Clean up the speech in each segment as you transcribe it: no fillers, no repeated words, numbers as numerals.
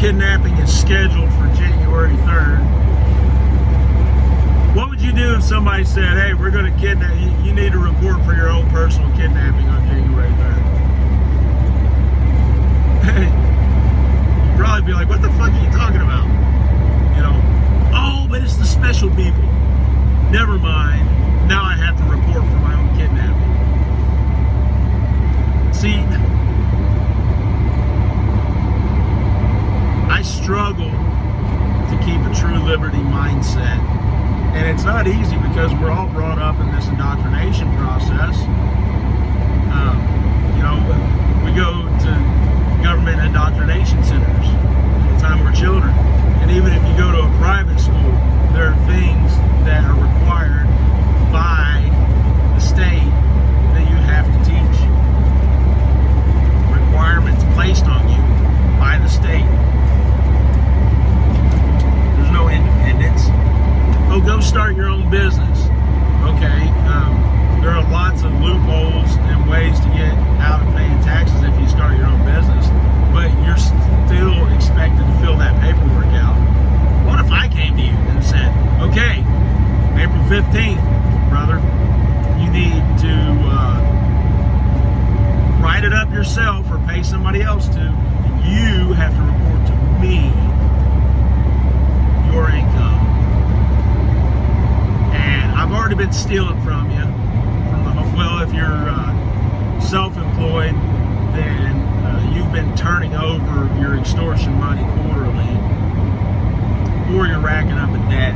kidnapping is scheduled for January 3rd. What would you do if somebody said, hey, we're going to kidnap you, you need to report for your own personal kidnapping on January 3rd? You'd probably be like, what the fuck are you talking about? You know, oh, but it's the special people. Never mind. Now I have to report for my own kidnapping. See, I struggle to keep a true liberty mindset. And it's not easy because we're all brought up in this indoctrination process. You know, we go to government indoctrination centers from the time we're children. And even if you go to a private school, there are things that are required by the state that you have to teach. Requirements placed on you by the state. There's no independence. Oh, go start your own business. Okay, there are lots of loopholes and ways to get out of paying taxes if you start your own business, but you're still expected to fill that paperwork out. What if I came to you and said, okay, April 15th, brother, you need to write it up yourself or pay somebody else to, and you have to report to me your income. And I've already been stealing from you. Well, if you're self-employed, then you've been turning over your extortion money quarterly, or you're racking up a debt.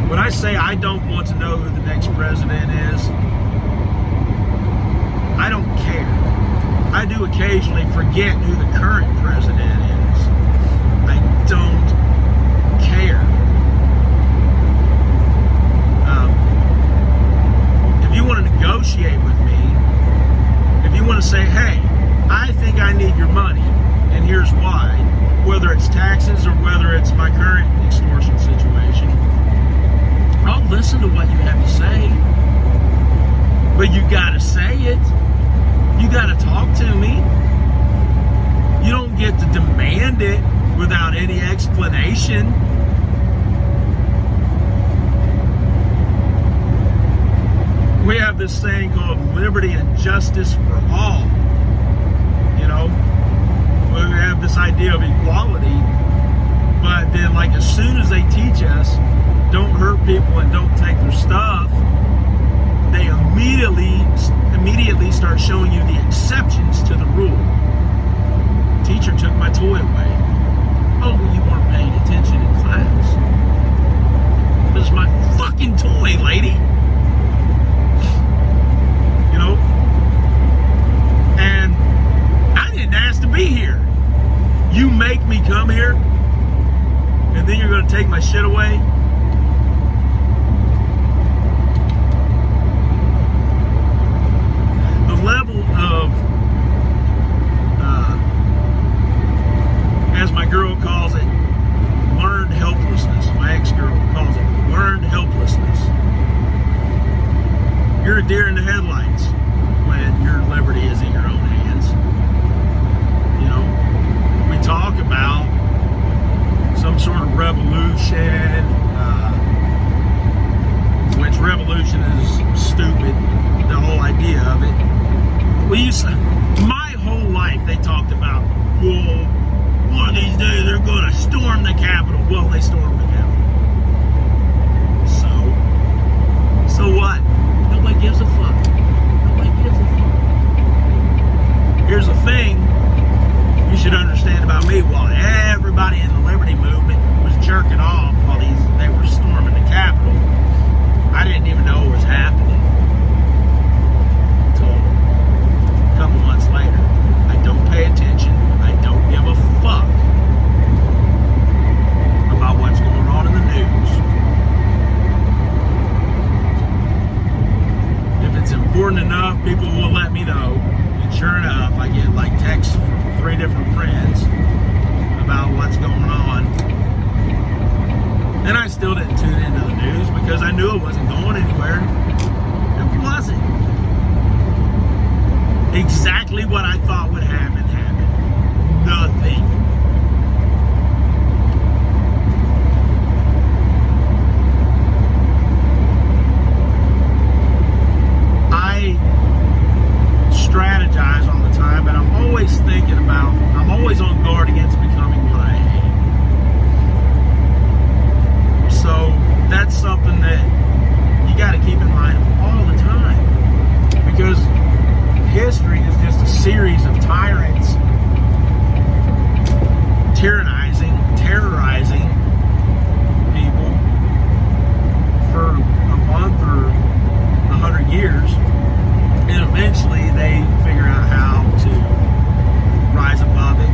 When I say I don't want to know who the next president is, I don't care. I do occasionally forget who the current president is. I don't care. If you want to negotiate with me, if you want to say, hey, I think I need your money, and here's why, whether it's taxes or whether it's my current extortion situation, I'll listen to what you have to say. But you gotta say it. You gotta talk to me. You don't get to demand it without any explanation. We have this thing called liberty and justice for all. You know, we have this idea of equality, but then like as soon as they teach us don't hurt people and don't take their stuff, they immediately start showing you the exceptions to the rule. Teacher took my toy away. Oh, well, you weren't paying attention in class. This is my fucking toy, lady. You know? And I didn't ask to be here. You make me come here, and then you're going to take my shit away? Level of, as my girl calls it, learned helplessness. My ex-girl calls it learned helplessness. You're a deer in the headlights when your liberty is in your own hands. You know, we talk about some sort of revolution, which revolution is stupid, the whole idea of it. My whole life they talked about, well, one of these days they're going to storm the Capitol. Well, they stormed the Capitol. So what? Nobody gives a fuck. Nobody gives a fuck. Here's the thing you should understand about me. While everybody in the Liberty Movement was jerking off while they were storming the Capitol, I didn't even know it was happening. Couple months later, I don't pay attention. I don't give a fuck about what's going Exactly what I thought would happen happened. Nothing. I strategize all the time, but I'm always thinking about, I'm always on guard against becoming what I hate. So that's something that you got to keep in mind all the time, because history is just a series of tyrants tyrannizing, terrorizing people for a month or 100 years, and eventually they figure out how to rise above it,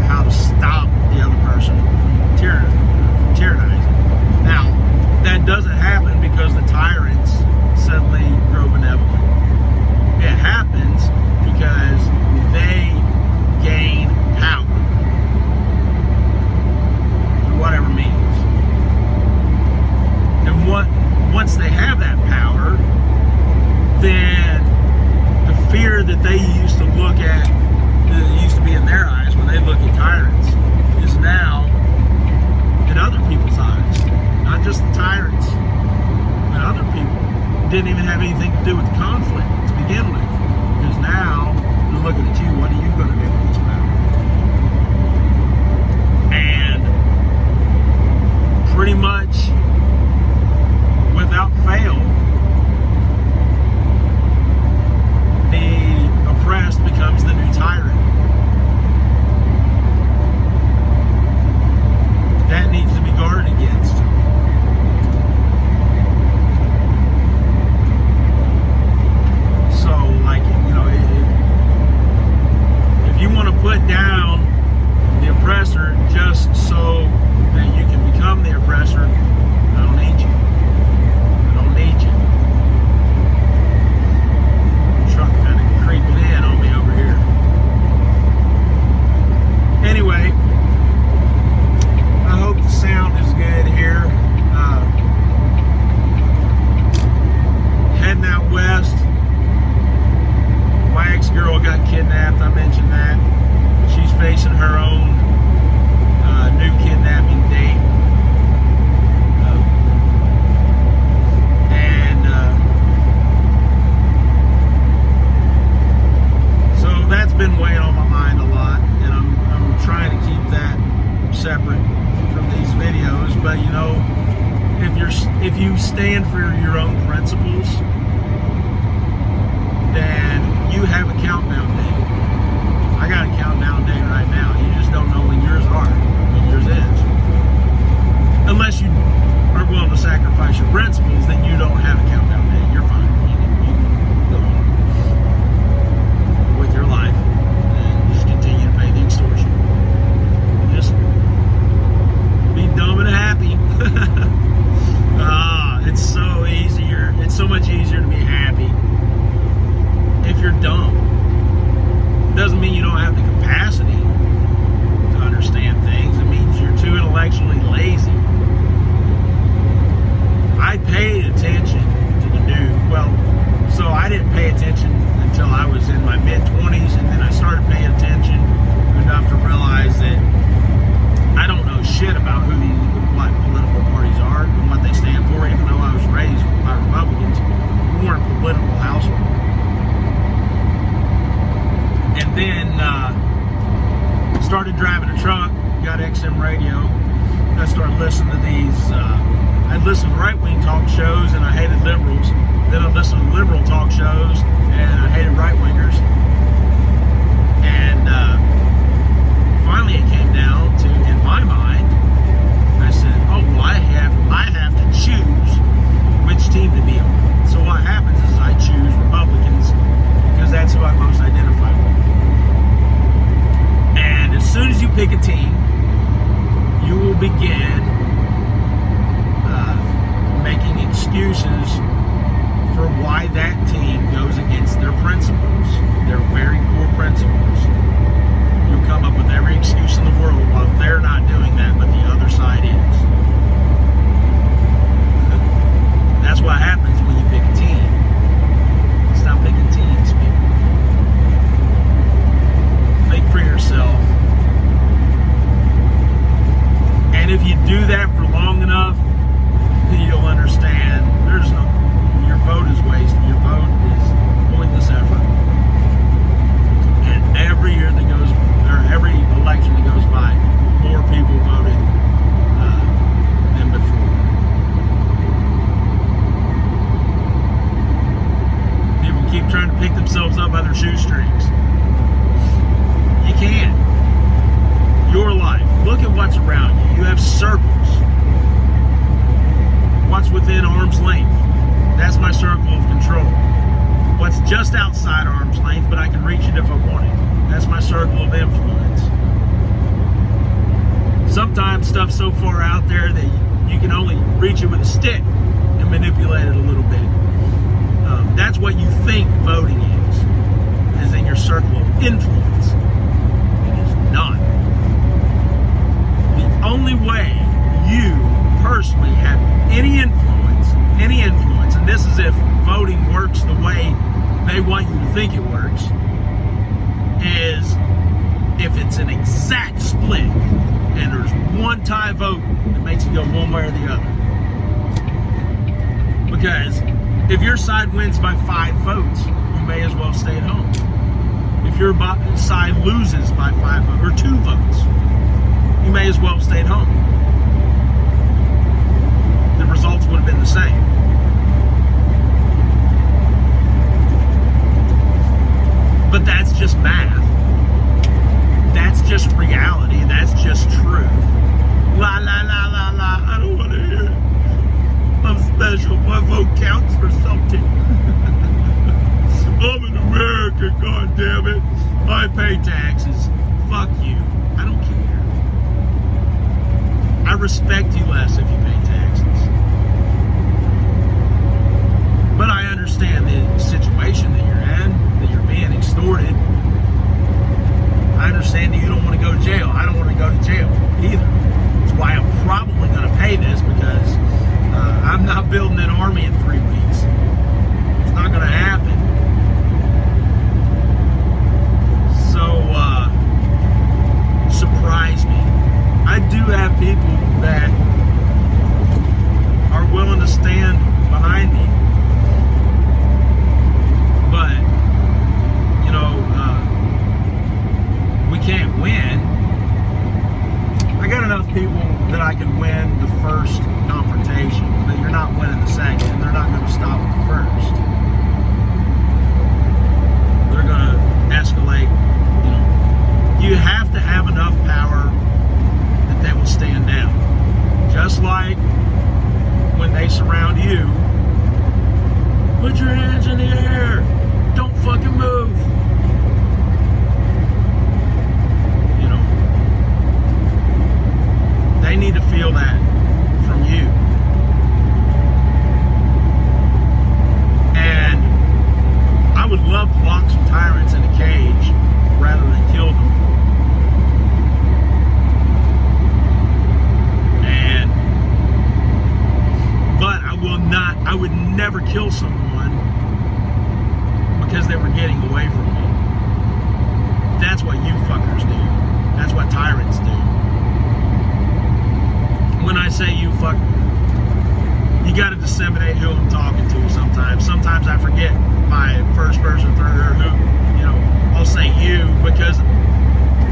how to stop the other person from tyrannizing. Now, that doesn't happen because the tyrants suddenly grow benevolent. It happens because they gain power through whatever means. And once they have that power, then the fear that they used to look at, that used to be in their eyes when they look at tyrants, is now in other people's eyes. Not just the tyrants, but other people. Didn't even have anything to do with the conflict to begin with. Because now they're looking at you, what are you going to do with this power? And pretty much without fail, the oppressed becomes the new tyrant. That needs to be guarded against. So, like, you know, if you want to put down the oppressor just so that you can become the oppressor, I don't need you. I don't need you. Truck kind of creeping in on me over here. Anyway, I hope the sound is good here. Heading out west. My ex-girl got kidnapped. I mentioned that. She's facing her own new kidnapping date. So that's been weighing on my mind a lot, and I'm trying to keep that separate from these videos. But you know, if you stand for your own principles, then you have a countdown date. I got a countdown date right now. You just don't know when yours are, when yours is. Unless you are willing to sacrifice your principles, then you don't have a countdown date. You're fine. You can go on with your life and just continue to pay the extortion. Just be dumb and happy. It's so easier. It's so much easier to be happy if you're dumb. It doesn't mean you don't have the capacity to understand things. It means you're too intellectually lazy. I paid attention to the news. Well, so I didn't pay attention until I was in my mid-20s, and then I started paying attention enough to realize that I don't know shit about what political parties are and what they stand for, even though I was raised by Republicans. We weren't a political household. And then started driving a truck, got XM radio. I started listening to these, I'd listen to right-wing talk shows and I hated liberals. Then I'd listen to liberal talk shows and I hated right-wingers. And finally it came down to, in my mind, I said, oh, well, I have to choose which team to be on. So what happens is I choose Republicans because that's who I most identify with. And as soon as you pick a team, you will begin making excuses for why that team goes against their principles. shoestrings. You can. Your life. Look at what's around you. You have circles. What's within arm's length? That's my circle of control. What's just outside arm's length, but I can reach it if I want it? That's my circle of influence. Sometimes stuff's so far out there that you can only reach it with a stick and manipulate it a little bit. That's what you think voting is in your circle of influence. It is not. The only way you personally have any influence, and this is if voting works the way they want you to think it works, is if it's an exact split and there's one tie vote that makes it go one way or the other. Because if your side wins by 5 votes, you may as well stay at home. If your side loses by 5 votes, or 2 votes, you may as well stay at home. The results would have been the same. But that's just math. That's just reality. That's just truth. La la la la la. I don't want to hear it. I'm special. My vote counts for something. I'm in America, God damn it. I pay taxes. Fuck you. I don't care. I respect you less if you pay taxes. But I understand the situation that you're in, that you're being extorted. I understand that you don't want to go to jail. I don't want to go to jail either. That's why I'm probably going to pay this, because I'm not building an army in 3 weeks. It's not going to happen. So, surprise me. I do have people that are willing to stand behind me. But, you know, we can't win. I got enough people that I can win the first confrontation, but you're not winning the second, and they're not going to stop at the first. They're going to escalate. You know, you have to have enough power that they will stand down. Just like when they surround you, put your hands in the air. Don't fucking move. You know, they need to feel that from you. And I would love to lock some tyrants in a cage rather than kill them. But I would never kill someone because they were getting away from me. That's what you fuckers do. That's what tyrants do. When I say you fuck, you got to disseminate who I'm talking to sometimes. Sometimes I forget my first person, third, or who, you know, I'll say you, because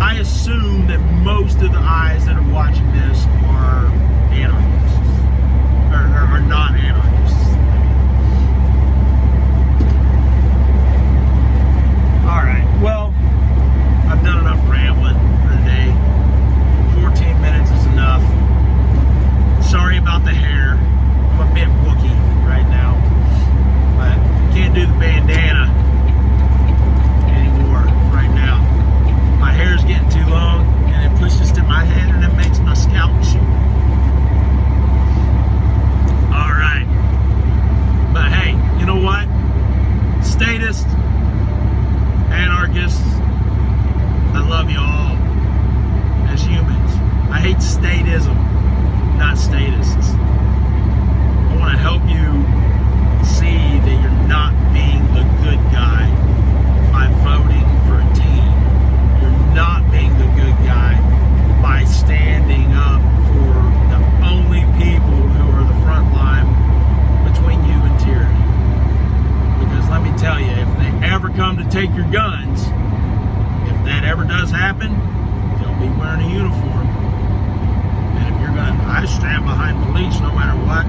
I assume that most of the eyes that are watching this are anarchists, or not anarchists. All right, well, I've done enough rambling for today. 14 minutes is enough. Sorry about the hair. I'm a bit wookie right now, but can't do the bandana anymore right now. My hair's getting too long, and it pushes to my head, and it makes my scalp shoot. All right, but hey, you know what? Statists, anarchists, I love you all as humans. I hate statism, not statists. I want to help you see that you're not being the good guy by voting for a team. You're not being the good guy by standing up for the only people who are the front line between you and tyranny. Because let me tell you, if they ever come to take your guns, if that ever does happen, they'll be wearing a uniform. And if you're going to, I stand behind police no matter what.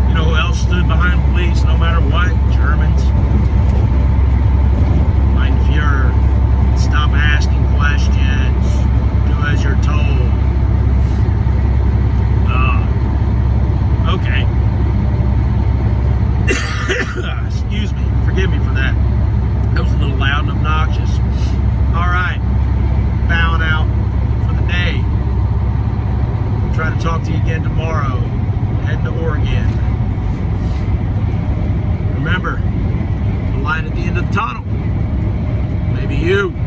You know who else stood behind police no matter what? Germans. that. That was a little loud and obnoxious. All right, bowing out for the day. Try to talk to you again tomorrow. Heading to Oregon. Remember, the light at the end of the tunnel. Maybe you.